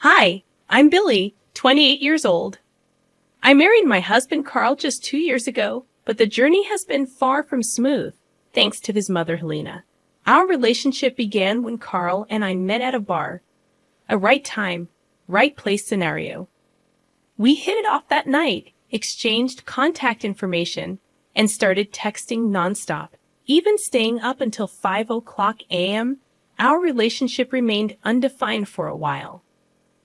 Hi, I'm Billy, 28 years old. I married my husband Carl just 2 years ago, but the journey has been far from smooth, thanks to his mother Helena. Our relationship began when Carl and I met at a bar. A right time, right place scenario. We hit it off that night, exchanged contact information, and started texting nonstop, even staying up until 5 a.m. Our relationship remained undefined for a while.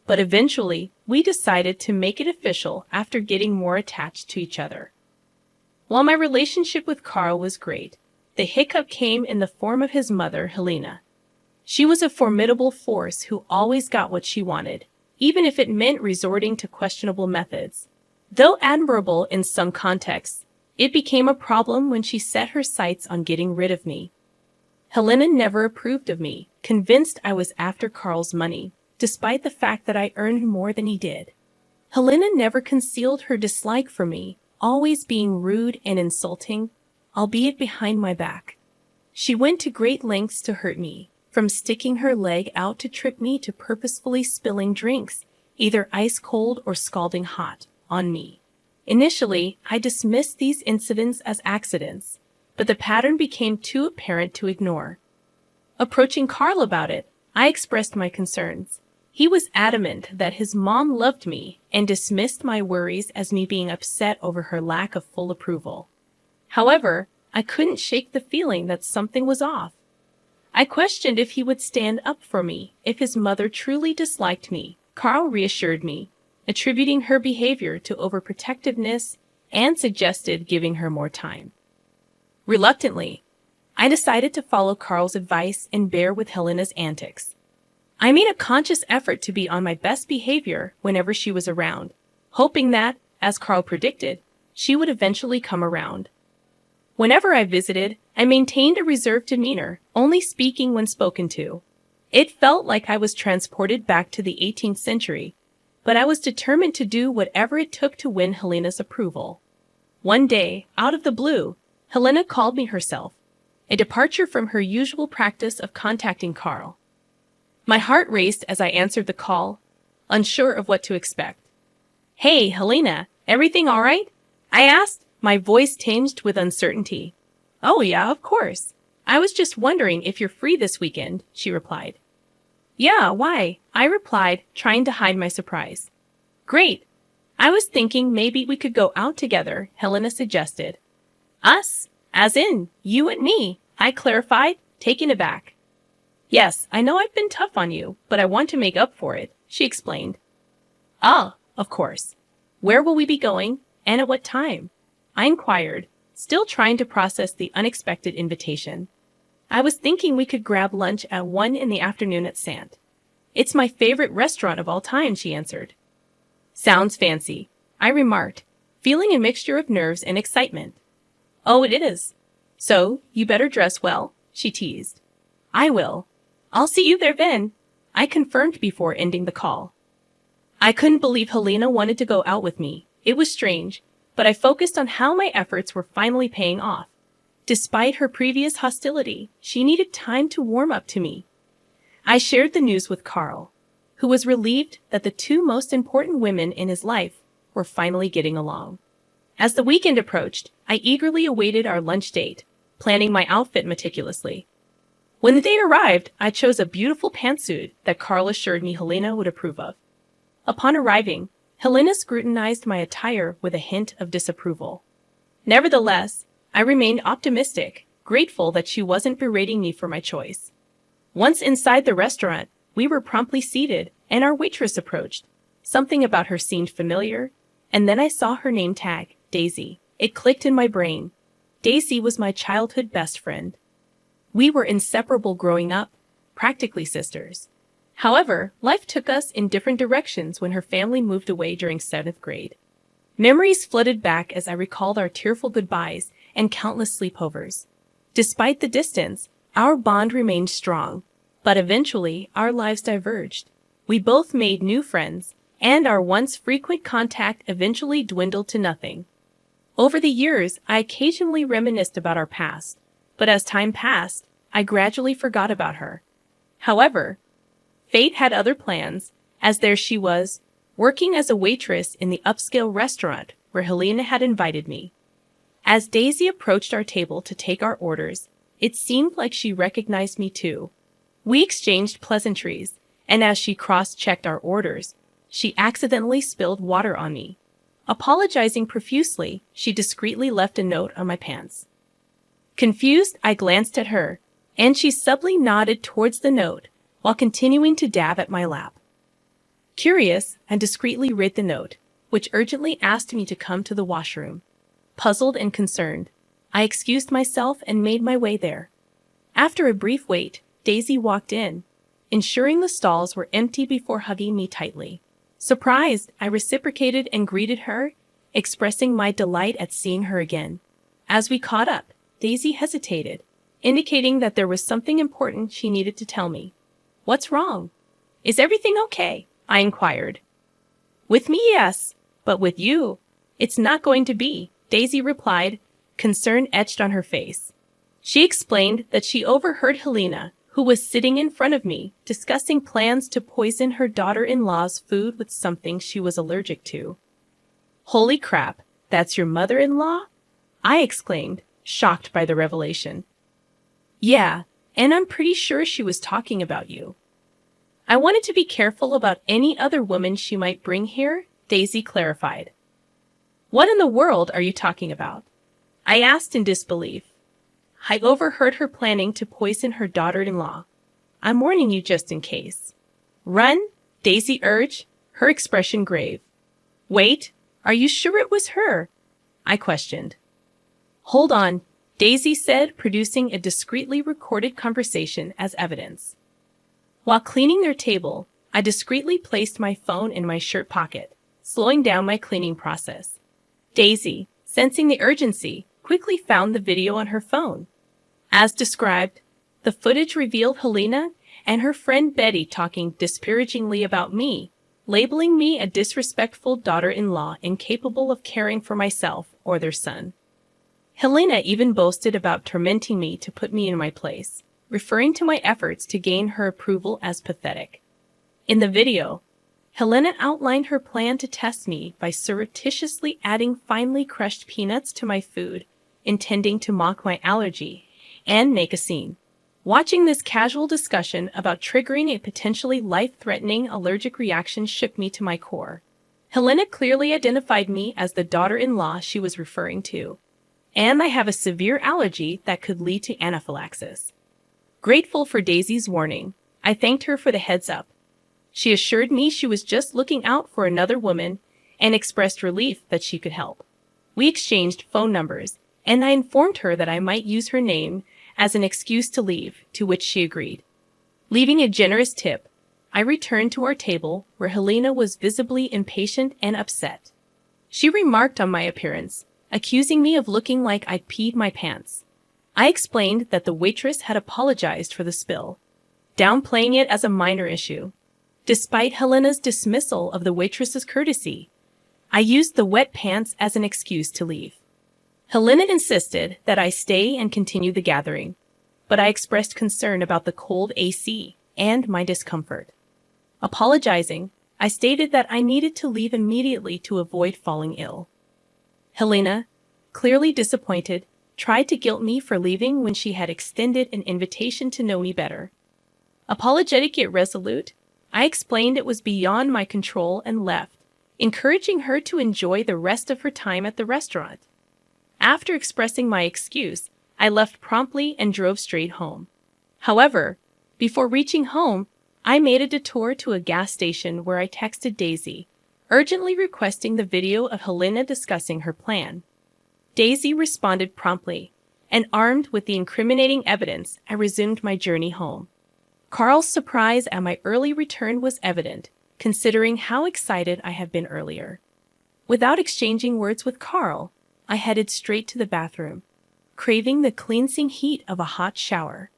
But eventually, we decided to make it official after getting more attached to each other. While my relationship with Carl was great, the hiccup came in the form of his mother, Helena. She was a formidable force who always got what she wanted, even if it meant resorting to questionable methods. Though admirable in some contexts, it became a problem when she set her sights on getting rid of me. Helena never approved of me, convinced I was after Carl's money, despite the fact that I earned more than he did. Helena never concealed her dislike for me, always being rude and insulting, albeit behind my back. She went to great lengths to hurt me, from sticking her leg out to trip me to purposefully spilling drinks, either ice cold or scalding hot, on me. Initially, I dismissed these incidents as accidents, but the pattern became too apparent to ignore. Approaching Carl about it, I expressed my concerns. He was adamant that his mom loved me and dismissed my worries as me being upset over her lack of full approval. However, I couldn't shake the feeling that something was off. I questioned if he would stand up for me if his mother truly disliked me. Carl reassured me, attributing her behavior to overprotectiveness and suggested giving her more time. Reluctantly, I decided to follow Carl's advice and bear with Helena's antics. I made a conscious effort to be on my best behavior whenever she was around, hoping that, as Carl predicted, she would eventually come around. Whenever I visited, I maintained a reserved demeanor, only speaking when spoken to. It felt like I was transported back to the 18th century, but I was determined to do whatever it took to win Helena's approval. One day, out of the blue, Helena called me herself, a departure from her usual practice of contacting Carl. My heart raced as I answered the call, unsure of what to expect. "Hey, Helena, everything all right?" I asked, my voice tinged with uncertainty. "Oh yeah, of course. I was just wondering if you're free this weekend," she replied. "Yeah, why?" I replied, trying to hide my surprise. "Great. I was thinking maybe we could go out together," Helena suggested. "Us? As in, you and me," I clarified, taken aback. "Yes, I know I've been tough on you, but I want to make up for it," she explained. "Ah, of course. Where will we be going, and at what time?" I inquired, still trying to process the unexpected invitation. "I was thinking we could grab lunch at 1 in the afternoon at Sant. It's my favorite restaurant of all time," she answered. "Sounds fancy," I remarked, feeling a mixture of nerves and excitement. "Oh, it is. So, you better dress well," she teased. "I will. I'll see you there then," I confirmed before ending the call. I couldn't believe Helena wanted to go out with me. It was strange, but I focused on how my efforts were finally paying off. Despite her previous hostility, she needed time to warm up to me. I shared the news with Carl, who was relieved that the two most important women in his life were finally getting along. As the weekend approached, I eagerly awaited our lunch date, planning my outfit meticulously. When the date arrived, I chose a beautiful pantsuit that Carl assured me Helena would approve of. Upon arriving, Helena scrutinized my attire with a hint of disapproval. Nevertheless, I remained optimistic, grateful that she wasn't berating me for my choice. Once inside the restaurant, we were promptly seated, and our waitress approached. Something about her seemed familiar, and then I saw her name tag, Daisy. It clicked in my brain. Daisy was my childhood best friend. We were inseparable growing up, practically sisters. However, life took us in different directions when her family moved away during 7th grade. Memories flooded back as I recalled our tearful goodbyes and countless sleepovers. Despite the distance, our bond remained strong, but eventually our lives diverged. We both made new friends, and our once frequent contact eventually dwindled to nothing. Over the years, I occasionally reminisced about our past, but as time passed, I gradually forgot about her. However, fate had other plans, as there she was, working as a waitress in the upscale restaurant where Helena had invited me. As Daisy approached our table to take our orders, it seemed like she recognized me too. We exchanged pleasantries, and as she cross-checked our orders, she accidentally spilled water on me. Apologizing profusely, she discreetly left a note on my pants. Confused, I glanced at her, and she subtly nodded towards the note while continuing to dab at my lap. Curious, I discreetly read the note, which urgently asked me to come to the washroom. Puzzled and concerned, I excused myself and made my way there. After a brief wait, Daisy walked in, ensuring the stalls were empty before hugging me tightly. Surprised, I reciprocated and greeted her, expressing my delight at seeing her again. As we caught up, Daisy hesitated, indicating that there was something important she needed to tell me. "What's wrong? Is everything okay?" I inquired. "With me, yes, but with you, it's not going to be," Daisy replied, concern etched on her face. She explained that she overheard Helena, who was sitting in front of me, discussing plans to poison her daughter-in-law's food with something she was allergic to. "Holy crap, that's your mother-in-law?" I exclaimed, shocked by the revelation. "Yeah, and I'm pretty sure she was talking about you." "I wanted to be careful about any other woman she might bring here," Daisy clarified. "What in the world are you talking about?" I asked in disbelief. "I overheard her planning to poison her daughter-in-law. I'm warning you just in case." "Run," Daisy urged, her expression grave. "Wait, are you sure it was her?" I questioned. "Hold on," Daisy said, producing a discreetly recorded conversation as evidence. While cleaning their table, I discreetly placed my phone in my shirt pocket, slowing down my cleaning process. Daisy, sensing the urgency, quickly found the video on her phone. As described, the footage revealed Helena and her friend Betty talking disparagingly about me, labeling me a disrespectful daughter-in-law incapable of caring for myself or their son. Helena even boasted about tormenting me to put me in my place, referring to my efforts to gain her approval as pathetic. In the video, Helena outlined her plan to test me by surreptitiously adding finely crushed peanuts to my food, intending to mock my allergy and make a scene. Watching this casual discussion about triggering a potentially life-threatening allergic reaction shook me to my core. Helena clearly identified me as the daughter-in-law she was referring to, and I have a severe allergy that could lead to anaphylaxis. Grateful for Daisy's warning, I thanked her for the heads-up. She assured me she was just looking out for another woman and expressed relief that she could help. We exchanged phone numbers, and I informed her that I might use her name as an excuse to leave, to which she agreed. Leaving a generous tip, I returned to our table where Helena was visibly impatient and upset. She remarked on my appearance, accusing me of looking like I'd peed my pants. I explained that the waitress had apologized for the spill, downplaying it as a minor issue. Despite Helena's dismissal of the waitress's courtesy, I used the wet pants as an excuse to leave. Helena insisted that I stay and continue the gathering, but I expressed concern about the cold AC and my discomfort. Apologizing, I stated that I needed to leave immediately to avoid falling ill. Helena, clearly disappointed, tried to guilt me for leaving when she had extended an invitation to know me better. Apologetic yet resolute, I explained it was beyond my control and left, encouraging her to enjoy the rest of her time at the restaurant. After expressing my excuse, I left promptly and drove straight home. However, before reaching home, I made a detour to a gas station where I texted Daisy, urgently requesting the video of Helena discussing her plan. Daisy responded promptly, and armed with the incriminating evidence, I resumed my journey home. Carl's surprise at my early return was evident, considering how excited I had been earlier. Without exchanging words with Carl, I headed straight to the bathroom, craving the cleansing heat of a hot shower.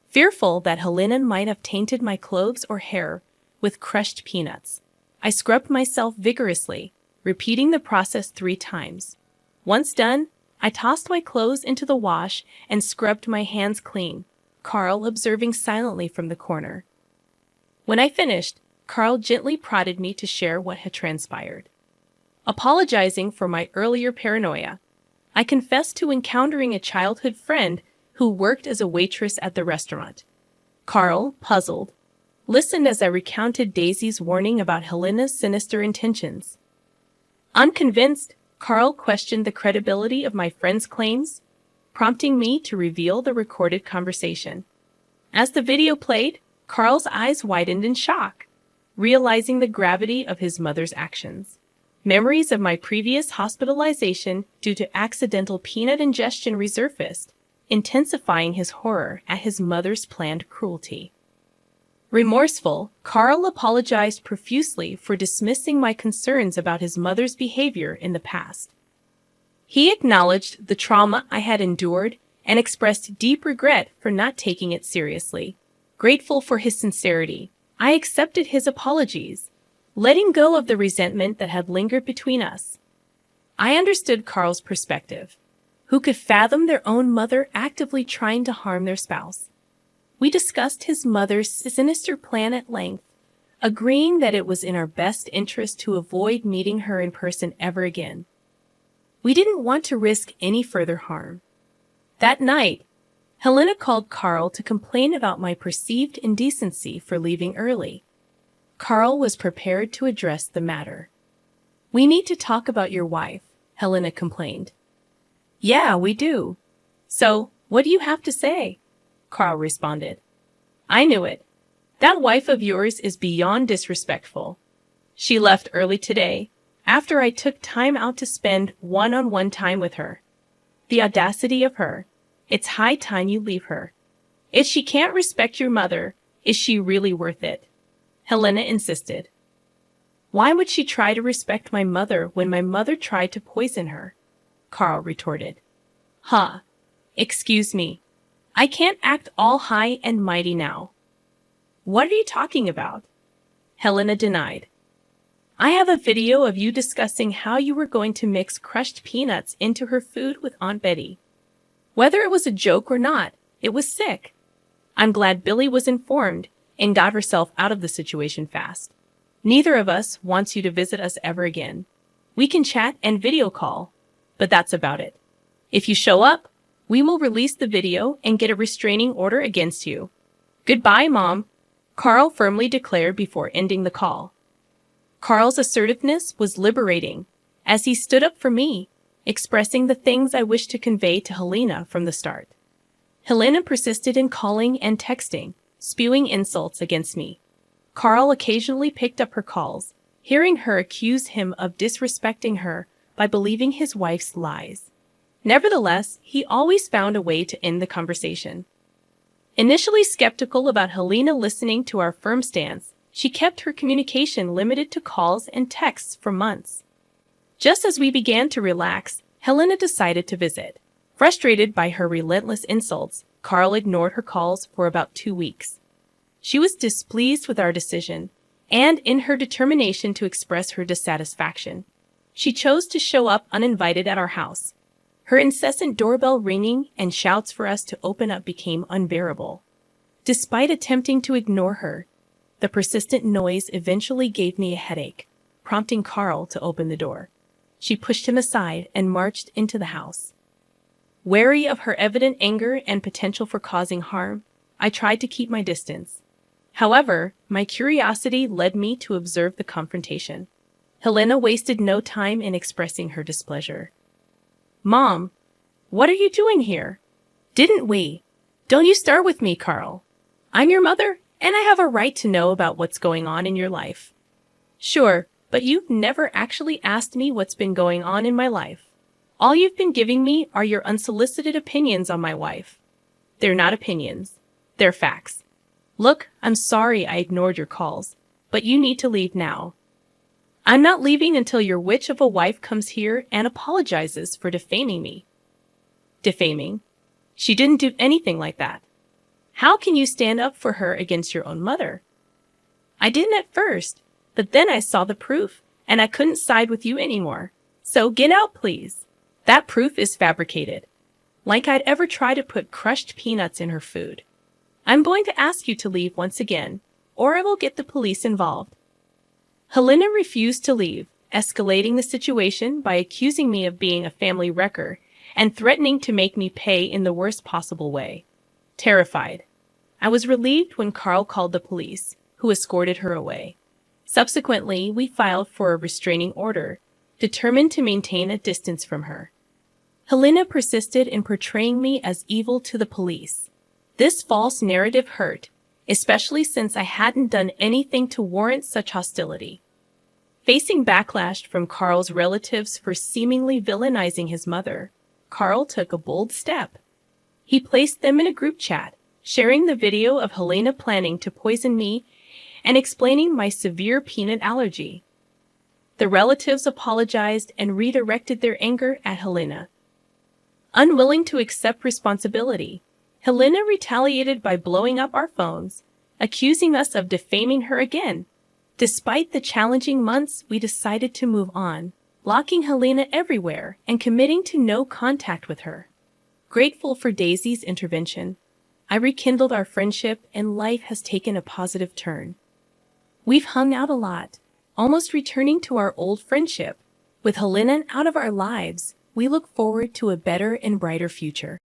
Fearful that Helena might have tainted my clothes or hair with crushed peanuts, I scrubbed myself vigorously, repeating the process 3 times. Once done, I tossed my clothes into the wash and scrubbed my hands clean, Carl observing silently from the corner. When I finished, Carl gently prodded me to share what had transpired. Apologizing for my earlier paranoia, I confessed to encountering a childhood friend who worked as a waitress at the restaurant. Carl, puzzled, listened as I recounted Daisy's warning about Helena's sinister intentions. Unconvinced, Carl questioned the credibility of my friend's claims, prompting me to reveal the recorded conversation. As the video played, Carl's eyes widened in shock, realizing the gravity of his mother's actions. Memories of my previous hospitalization due to accidental peanut ingestion resurfaced, intensifying his horror at his mother's planned cruelty. Remorseful, Carl apologized profusely for dismissing my concerns about his mother's behavior in the past. He acknowledged the trauma I had endured and expressed deep regret for not taking it seriously. Grateful for his sincerity, I accepted his apologies, letting go of the resentment that had lingered between us. I understood Carl's perspective. Who could fathom their own mother actively trying to harm their spouse? We discussed his mother's sinister plan at length, agreeing that it was in our best interest to avoid meeting her in person ever again. We didn't want to risk any further harm. That night, Helena called Carl to complain about my perceived indecency for leaving early. Carl was prepared to address the matter. "We need to talk about your wife," Helena complained. "Yeah, we do. So, what do you have to say?" Carl responded. "I knew it. That wife of yours is beyond disrespectful. She left early today, after I took time out to spend one-on-one time with her. The audacity of her. It's high time you leave her. If she can't respect your mother, is she really worth it?" Helena insisted. "Why would she try to respect my mother when my mother tried to poison her?" Carl retorted. "Huh. Excuse me. I can't act all high and mighty now." "What are you talking about?" Helena denied. "I have a video of you discussing how you were going to mix crushed peanuts into her food with Aunt Betty. Whether it was a joke or not, it was sick. I'm glad Billy was informed and got herself out of the situation fast. Neither of us wants you to visit us ever again. We can chat and video call, but that's about it. If you show up, we will release the video and get a restraining order against you. Goodbye, Mom," Carl firmly declared before ending the call. Carl's assertiveness was liberating, as he stood up for me, expressing the things I wished to convey to Helena from the start. Helena persisted in calling and texting, spewing insults against me. Carl occasionally picked up her calls, hearing her accuse him of disrespecting her by believing his wife's lies. Nevertheless, he always found a way to end the conversation. Initially skeptical about Helena listening to our firm stance, she kept her communication limited to calls and texts for months. Just as we began to relax, Helena decided to visit. Frustrated by her relentless insults, Carl ignored her calls for about 2 weeks. She was displeased with our decision, and in her determination to express her dissatisfaction, she chose to show up uninvited at our house. Her incessant doorbell ringing and shouts for us to open up became unbearable. Despite attempting to ignore her, the persistent noise eventually gave me a headache, prompting Carl to open the door. She pushed him aside and marched into the house. Wary of her evident anger and potential for causing harm, I tried to keep my distance. However, my curiosity led me to observe the confrontation. Helena wasted no time in expressing her displeasure. "Mom, what are you doing here? Didn't we? Don't you start with me, Carl. I'm your mother, and I have a right to know about what's going on in your life." "Sure, but you've never actually asked me what's been going on in my life. All you've been giving me are your unsolicited opinions on my wife." "They're not opinions. They're facts. Look, I'm sorry I ignored your calls, but you need to leave now. I'm not leaving until your witch of a wife comes here and apologizes for defaming me." "Defaming? She didn't do anything like that. How can you stand up for her against your own mother?" "I didn't at first, but then I saw the proof, and I couldn't side with you anymore. So get out, please. That proof is fabricated. Like I'd ever try to put crushed peanuts in her food. I'm going to ask you to leave once again, or I will get the police involved." Helena refused to leave, escalating the situation by accusing me of being a family wrecker and threatening to make me pay in the worst possible way. Terrified, I was relieved when Carl called the police, who escorted her away. Subsequently, we filed for a restraining order, determined to maintain a distance from her. Helena persisted in portraying me as evil to the police. This false narrative hurt, especially since I hadn't done anything to warrant such hostility. Facing backlash from Carl's relatives for seemingly villainizing his mother, Carl took a bold step. He placed them in a group chat, sharing the video of Helena planning to poison me and explaining my severe peanut allergy. The relatives apologized and redirected their anger at Helena. Unwilling to accept responsibility, Helena retaliated by blowing up our phones, accusing us of defaming her again. Despite the challenging months, we decided to move on, blocking Helena everywhere and committing to no contact with her. Grateful for Daisy's intervention, I rekindled our friendship and life has taken a positive turn. We've hung out a lot, almost returning to our old friendship. With Helena out of our lives, we look forward to a better and brighter future.